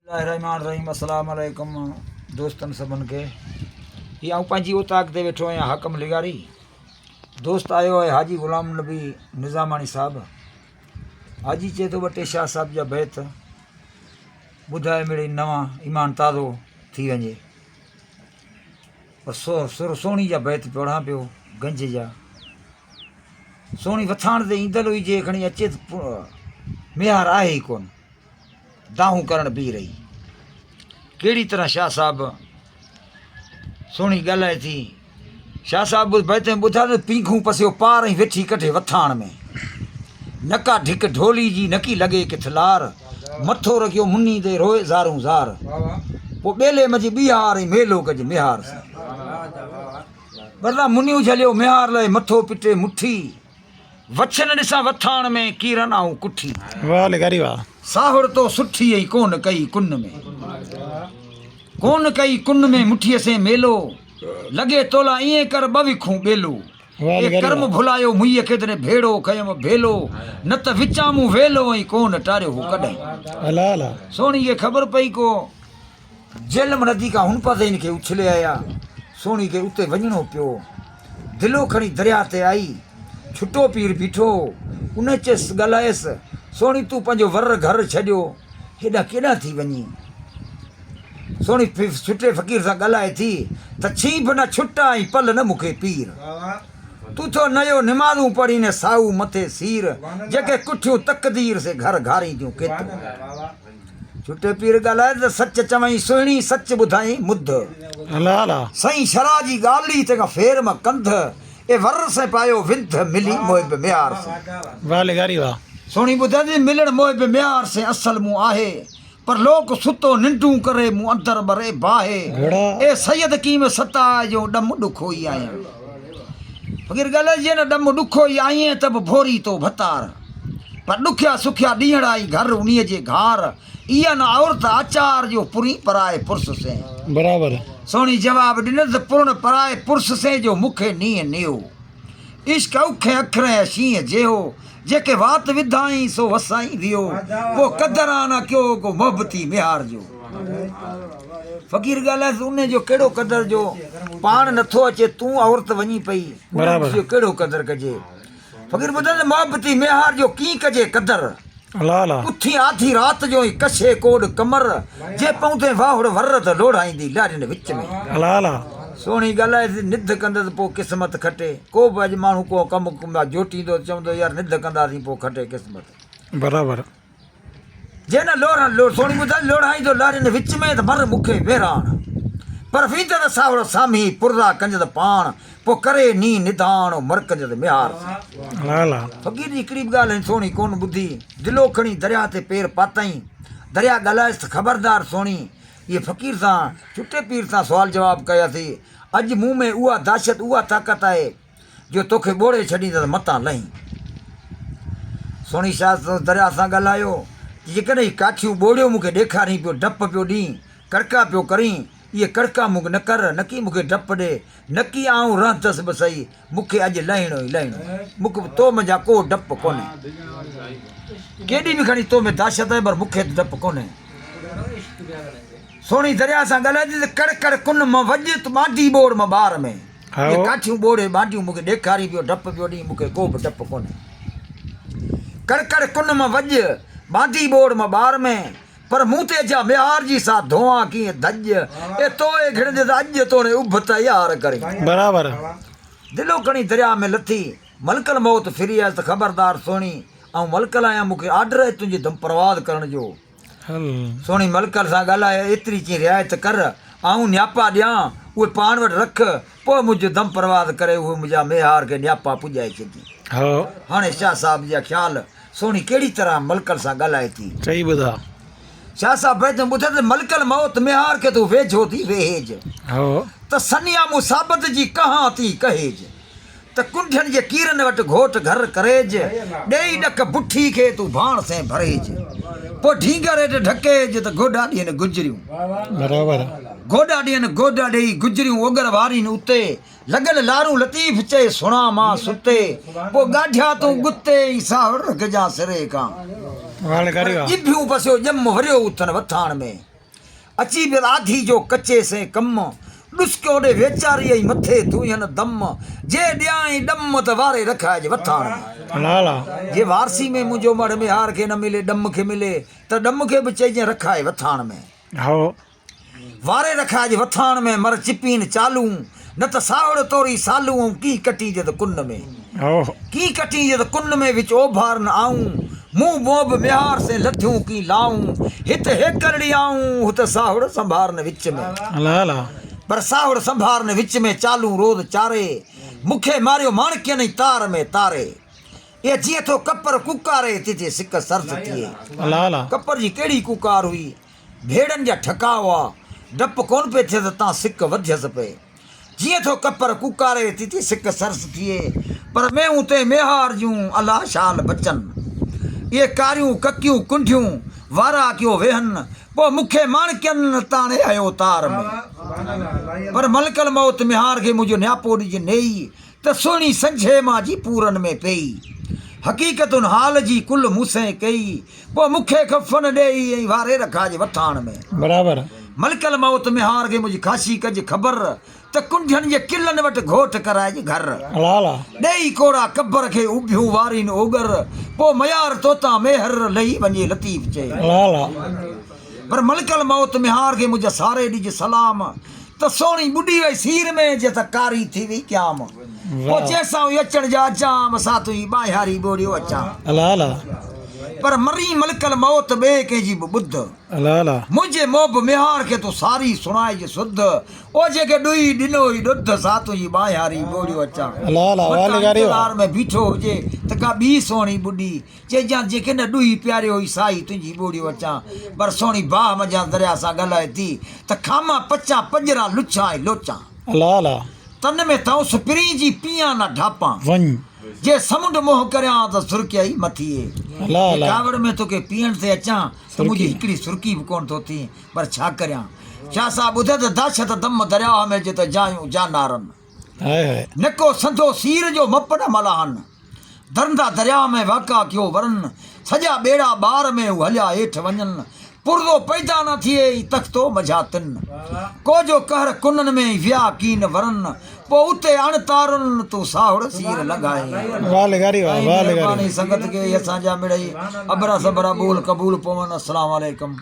रहमान रहीम अस्सलाम वालेकुम दोस्तन सबन के ये आऊँ पंहिंजी उताक ते वेठो आहियां हाकम लिगारी। दोस्त आयो है हाजी गुलाम नबी निज़ामानी साहब। हाजी चए थो ॿ टे शाह साहब जा बैत ॿुधाए मिड़ई नवां ईमान ताज़ो थी वञे। पर सोणी जा बैत पढ़ां पियो गंज जा। सोणी वथाण ते ईंदल हुई जे खणी अचे मियार आहे ई कोन, दाहूं करण बी रही। कहिड़ी तरह शाह साहब सोणी ॻाल्हाए थी। शाह साहब बैत में ॿुधा त पींखूं पसियो पार ऐं वेठी कठे वथाण में। नका ढिक ढोली जी नकी लॻे किथ लार, मथो रखियो मुनी ते रोए ज़ारूं ज़ार। पोइ ॿेले मजी ॿीहार ऐं मेलो कजे मिहार सां। बरदा मुनियूं झलियो मिहार लाइ मथो पिटे मुठी, वछन ॾिसां वथाण में कीरन आऊं कुठी। वाह लिगारी वाह। साहुड़ तो सुठी ऐं कोन कई कुन में, कोन कई कुन में मुठीअ से मेलो, लॻे तोला ईअं कर ॿविखूं ॿेलो। ए कर्म भुलायो मुईअ केतिरे भेड़ो खयमि भेलो, न त विचामूं वेलो ऐं कोन टारियो हो कॾहिं। सोणी खे ख़बर पई को झेलम नदी खां हुन पासे हिन खे उछले आया। सोणी खे उते वञिणो पियो। दिलो खणी दरिया ते आई, छुटो पीर बीठो। उन चयसि ॻाल्हायसि, सोणी तूं पंहिंजो वर घर छॾियो हेॾा केॾां थी वञी। सोणी छुटे फ़क़ीर सां ॻाल्हाए थी त छींभ न छुटा ऐं पल न मूंखे पीर। तूं थो नयो निमाज़ूं पढ़ी न साऊ मथे सीर, जेके कुठियूं तकदीर से घर घारी थियूं केतिरो। छुटे पीर ॻाल्हाए त सच चवई सुहिणी सच ॿुधाई मुद्ध, सही शरा जी ॻाल्हि तंहिंखां फेर मां कंध, ए वर से पायो विंध मिली मोहिब म्यार से। वाह लिगारी वाह। सोणी ॿुधाईंदी मिलण मोहिब म्यार से असल मूं आहे, पर लोक सुतो निंडूं करे मूं अंदर बरे बाहे। ए सैयद कीम सताए जो ॾम ॾुखो ई आहियां। फ़क़ीर ॻाल्हाए जे न ॾम ॾुखो ई आहीं त बि भोरी तो भतार, पर ॾुखिया सुखिया ॾींहड़ आई घर उन्हीअ जे घार। इहा न औरत आचार जो पुरी पराए पुरुष से बराबर। सोणी जवाब ॾिनसि पुर्ण पराए पुरुष से जो मूंखे नीअ नियो। इश्क औखे अखर शींहं जेहो, जेके वात विधाई सो वसाई वियो। को कदराना कयो को मोहबती मिहार जो। फ़क़ीर ॻाल्हाएसि उन जो कहिड़ो क़दर जो पाण नथो अचे, तूं औरत वञी पई जो कहिड़ो क़दर कजे। फ़क़ीर ॿुधाए मोहबती मिहार जो कीअं कजे क़दर। उथी आधी रात जो ई कशे कोड कमर, जे पहुते वाहुड़ वर त लोढ़ाईंदी लारियुनि विच में। सोणी ॻाल्हाए निध कंदसि पोइ क़िस्मत खटे। को बि अॼु माण्हू को कमु जोटींदो चवंदो यार निध कंदासीं पोइ खटे क़िस्मत बराबरि। जे न सोणी ॿुधाए लोढ़ाईंदो लारियुनि विच में त मर मूंखे वेराण, पर फीत त सावड़ सामी पुरदा कंजद पाण, पोइ करे नी निधान मरकंजद मिहार। फ़क़ीर जी हिकिड़ी बि ॻाल्हि सोणी कोन ॿुधी। दिलो खणी दरिया ते पेर पातईं। दरिया ॻाल्हाएसि ख़बरदार सोणी, इहे फ़क़ीर सां छुटे पीर सां सुवाल जवाबु कयासीं। अॼु मूं में उहा दाशत उहा ताक़त आहे जो तोखे ॿोड़े छॾींदसि मतां लही। सोणी शाह दरिया सां ॻाल्हायो, जेकॾहिं काठियूं ॿोड़ियो मूंखे ॾेखारीं पियो, डपु पियो ॾीं, कड़का पियो करीं। इहे कड़का मूंखे न कर, नकी मूंखे डपु ॾे, नकी आऊं रहंदसि बि सही, मूंखे अॼु लहिणो ई लहिणो। मूंखे तो मुंहिंजा को डपु कोन्हे, केॾी बि खणी तो में दाशत आहे, पर मूंखे डपु कोन्हे। सोणी दरिया सां ॻाल्हाए थी कड़ कुन मां वॼ त बांडी ॿोड़ मां ॿार में। काठियूं ॿोड़े बांडियूं मूंखे ॾेखारी पियो, डपु पियो ॾींहुं, मूंखे को बि डपु कोन्हे। कड़ कुन मां वॼ बांडी ॿोड़ मां ॿार में, पर मूं ते जा मिहार जी सा धोआ कीअं धज। ए तोए घिड़ंदे त अॼु तोड़े उभ तयार करे बराबर। दिलो खणी दरिया में लथी मलकल मौत फिरी आयसि त ख़बरदार सोणी ऐं मलकल आहियां, मूंखे आर्डर आहे तुंहिंजी दम परवाज़ करण जो। सोणी मलकल सां ॻाल्हाए एतिरी चई रिआयत कर, आऊं न्यापा ॾियां उहे पाण वटि रख, पोइ मुंहिंजो दम परवाज़ करे उहे मुंहिंजा मिहार खे न्यापा पुॼाए छॾी। हाणे शाह साहब जा ख़्याल सोणी कहिड़ी तरह मलकल सां ॻाल्हाए थी चई ॿुधा। शाह साहब बैत ॿुधे त मलकल मौत मिहार खे तूं वेझो थी वेहेज, त सनिया मुसाबत जी कहां थी कहेज, त कुंठियुनि जे कीरनि वटि घोट घर करेज, ॾेई ॾक बुठी खे तूं भाण से भरेज, पोइ ढींगर हेठि ढकेज त गोॾा ॾियनि गुजरियूं बराबरि। गोॾा ॾियनि गोॾा ॾेई गुजरियूं ओगर वारीनि उते, लॻल लारूं लतीफ़ चए सुणा मां सुते, पोइ ॻाढिया तूं गुते ई सावड़ रखजां सिरे खां। ॼिभियूं पसियो ॼम वरियो उथनि वथाण में, अची बि आधी जो कचे से कम ॾुस्क ओॾे वेचारी आई मथे तूं न दम जे ॾियाई डम त वारे रखाइजे वथाण लाला जे वारसी में मुंहिंजो मड़ में हार खे न मिले डम खे मिले त डम खे बि चइजे रखाए वथाण में हो वारे रखाइजे वथाण में मर चिपीन चालू न त सावड़ तोरी सालू ऐं की कटीजे त कुन में हो की कटीजे त कुन में विच ओभार न आऊं मुंहुं बोब बिहार से लथियूं की लाऊं हिते हेकरड़ी आऊं हुते सावड़ संभार न विच में लाला पर सावड़ संभार ने विच में चालू रोद चारे मुखे मारियो माणकियन ई तार में तारे ये जीअं थो कपर कुकारे तिथे सिक सरस थिए लाला कपर जी कहिड़ी कुकार हुई भेड़नि जा ठका हुआ डप कोन पिए थिए त तां सिक वधियसि पे जीअं थो कपर कुकारे तिथे सिक सरस थिए पर मेहूं ते मेहार जूं अला शाल बचन ये कारियूं ककियूं कुंडियूं वारा कयो वेहन पोइ मूंखे माणकियनि ताणे आयो तार में पर मलकल मौत मिहार खे मुंहिंजो न्यापो ॾिज नेई त सुहिणी संझे मां जी पूरनि में पई हक़ीक़तुनि हाल जी कुल मूंसे कई पोइ मूंखे खफ़न ॾेई ऐं वारे रखाइजे वठाण में बराबर मलकल मौत मिहार खे मुंहिंजी ख़ासी कजे ख़बर त कुंडियुनि जे किलनि वटि घोट कराइजे घर लाला ॾेई कोड़ा कबर खे उभियूं वारीनि ओगर पोइ मयार तोता मेहर लही वञे लतीफ़ चए लाला पर मलकल मौत मिहार खे मुंहिंजा सारे ॾिज सलाम त सोणी ॿुॾी वई सीर में जे त कारी थी वई क्याम पोइ जंहिंसां अचण जा अचां मसां तुंहिंजी ॿाहियारी ॿोड़ियो अचां लाला पर मरी मलकल मौत ॿिए कंहिंजी बि ॿुध लाला मुंहिंजे मोब मिहार खे तूं सारी सुणाइजे सुध ओ जेके ॾुई ॾिनो ई ॾुध सां तुंहिंजी ॿाहियारी ॿोड़ियो अचां लाला वाले गारी इंतज़ार में बीठो हुजे त का ॿी सोणी ॿुॾी चइजां जेके न ॾुई प्यारियो हुई साई तुंहिंजी ॿोड़ियो अचां पर सोणी बाह मजा दरिया सां ॻाल्हाए थी त खामा पचा पंजरा लुछा ऐं लोचां लाला तन में तऊं सुपिरी जी पियां न ढापां वन जे समुंड मोह करियां त सुरकियाई मथीए लाला कावड़ में तोखे पीअण ते अचां त मुंहिंजी हिकिड़ी सुरकी बि कोन थो थी पर छा करियां छा सा ॿुध त दाशत दम दरिया में जे त जायूं जानहारनि हाय हाय निको संधो सीर जो मप न मलाहन दरंदा दरिया में वाका कयो वरन सॼा ॿेड़ा ॿार में हू हलिया हेठि वञनि पुरदो पैदा न थिए ई तख़्तो मझातिन को जो कहर कुननि में विया कीन वरन पोइ उते अणतारुनि तूं साहुड़ सीर लॻाए वाले गारी वाले गारी पाणी संगत के असांजा मिड़ई अबरा सबरा बोल कबूल पवन अस्सलाम वालेकुम।